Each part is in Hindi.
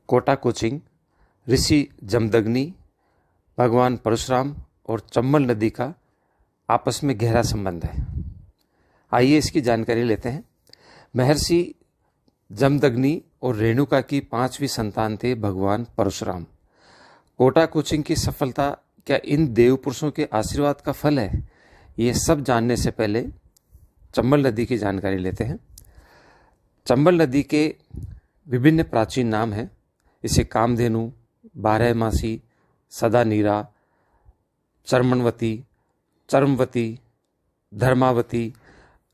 कोटा कोचिंग, ऋषि जमदग्नि, भगवान परशुराम और चंबल नदी का आपस में गहरा संबंध है। आइए इसकी जानकारी लेते हैं। महर्षि जमदग्नि और रेणुका की 5वीं संतान थे भगवान परशुराम। कोटा कोचिंग की सफलता क्या इन देव पुरुषों के आशीर्वाद का फल है? ये सब जानने से पहले चंबल नदी की जानकारी लेते हैं। चंबल नदी के विभिन्न प्राचीन नाम हैं। इसे कामधेनु, बारहमासी, सदा नीरा, चर्मणवती, चर्मवती, धर्मावती,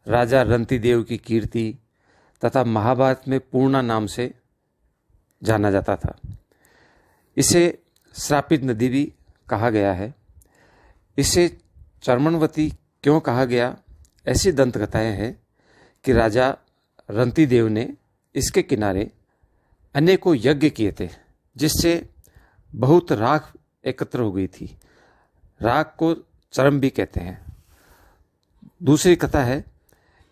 राजा रंतिदेव की कीर्ति तथा महाभारत में पूर्णा नाम से जाना जाता था। इसे श्रापित नदी भी कहा गया है। इसे चर्मणवती क्यों कहा गया? ऐसी दंत कथाएं हैं कि राजा रंतिदेव ने इसके किनारे अनेकों यज्ञ किए थे, जिससे बहुत राख एकत्र हो गई थी। राख को चर्म भी कहते हैं। दूसरी कथा है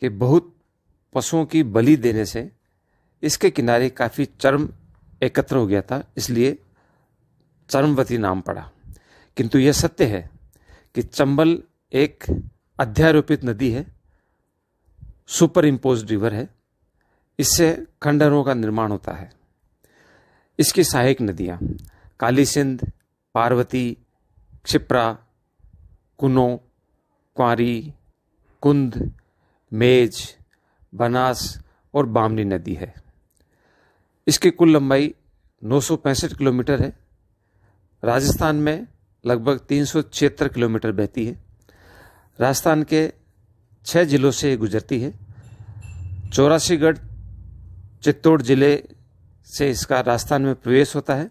कि बहुत पशुओं की बलि देने से इसके किनारे काफ़ी चर्म एकत्र हो गया था, इसलिए चर्मवती नाम पड़ा। किंतु यह सत्य है कि चंबल एक अध्यारोपित नदी है, सुपर इम्पोज्ड रिवर है। इससे खंडहरों का निर्माण होता है। इसकी सहायक नदियाँ काली सिंध, पार्वती, क्षिप्रा, कुनो, क्वारी, कुंद, मेज, बनास और बामनी नदी है। इसकी कुल लंबाई 965 किलोमीटर है। राजस्थान में लगभग 376 किलोमीटर बहती है। राजस्थान के 6 जिलों से गुजरती है। चौरासीगढ़ चित्तौड़ जिले से इसका राजस्थान में प्रवेश होता है।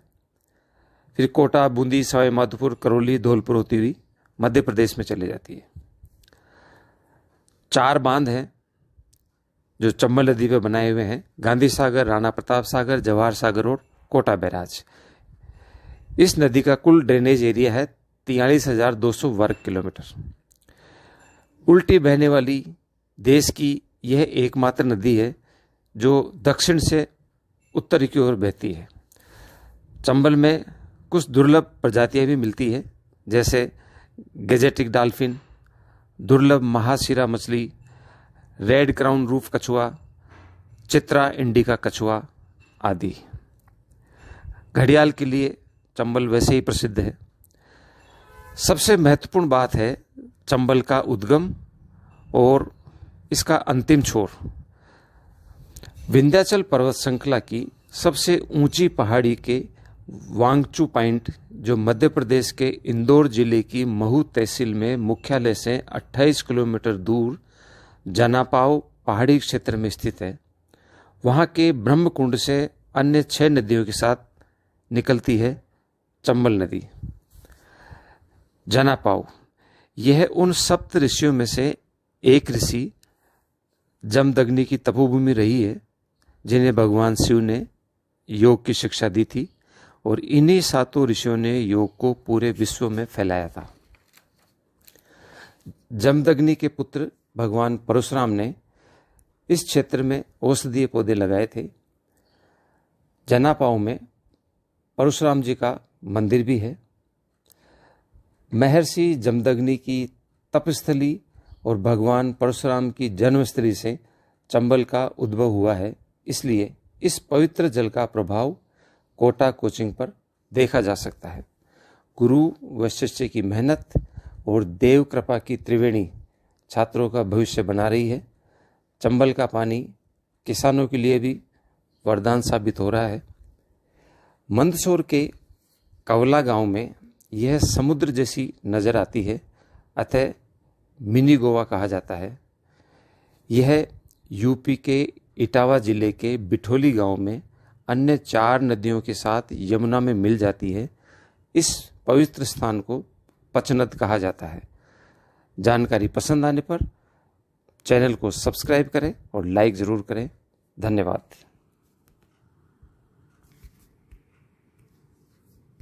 फिर कोटा, बूंदी, सवाई माधोपुर, करौली, धौलपुर होती हुई मध्य प्रदेश में चली जाती है। 4 बांध हैं जो चंबल नदी पे बनाए हुए हैं: गांधी सागर, राणा प्रताप सागर, जवाहर सागर और कोटा बैराज। इस नदी का कुल ड्रेनेज एरिया है 43,200 वर्ग किलोमीटर। उल्टी बहने वाली देश की यह एकमात्र नदी है जो दक्षिण से उत्तर की ओर बहती है। चंबल में कुछ दुर्लभ प्रजातियां भी मिलती है, जैसे गेजेटिक डॉल्फिन, दुर्लभ महाशिरा मछली, रेड क्राउन रूफ कछुआ, चित्रा इंडिका कछुआ आदि। घड़ियाल के लिए चंबल वैसे ही प्रसिद्ध है। सबसे महत्वपूर्ण बात है चंबल का उद्गम और इसका अंतिम छोर। विंध्याचल पर्वत श्रृंखला की सबसे ऊंची पहाड़ी के वांगचू पॉइंट, जो मध्य प्रदेश के इंदौर जिले की महू तहसील में मुख्यालय से 28 किलोमीटर दूर जनापाव पहाड़ी क्षेत्र में स्थित है। वहाँ के ब्रह्मकुंड से अन्य 6 नदियों के साथ निकलती है चंबल नदी। जनापाव यह उन सप्त ऋषियों में से एक ऋषि जमदग्नि की तपोभूमि रही है, जिन्हें भगवान शिव ने योग की शिक्षा दी थी, और इन्हीं 7 ऋषियों ने योग को पूरे विश्व में फैलाया था। जमदग्नि के पुत्र भगवान परशुराम ने इस क्षेत्र में औषधीय पौधे लगाए थे। जनापाव में परशुराम जी का मंदिर भी है। महर्षि जमदग्नि की तपस्थली और भगवान परशुराम की जन्मस्थली से चंबल का उद्भव हुआ है, इसलिए इस पवित्र जल का प्रभाव कोटा कोचिंग पर देखा जा सकता है। गुरु व शिष्य की मेहनत और देव कृपा की त्रिवेणी छात्रों का भविष्य बना रही है। चंबल का पानी किसानों के लिए भी वरदान साबित हो रहा है। मंदसौर के कवला गांव में यह समुद्र जैसी नजर आती है, अतः मिनी गोवा कहा जाता है। यह यूपी के इटावा जिले के बिठोली गांव में अन्य 4 नदियों के साथ यमुना में मिल जाती है। इस पवित्र स्थान को पचनद कहा जाता है। जानकारी पसंद आने पर चैनल को सब्सक्राइब करें और लाइक ज़रूर करें। धन्यवाद।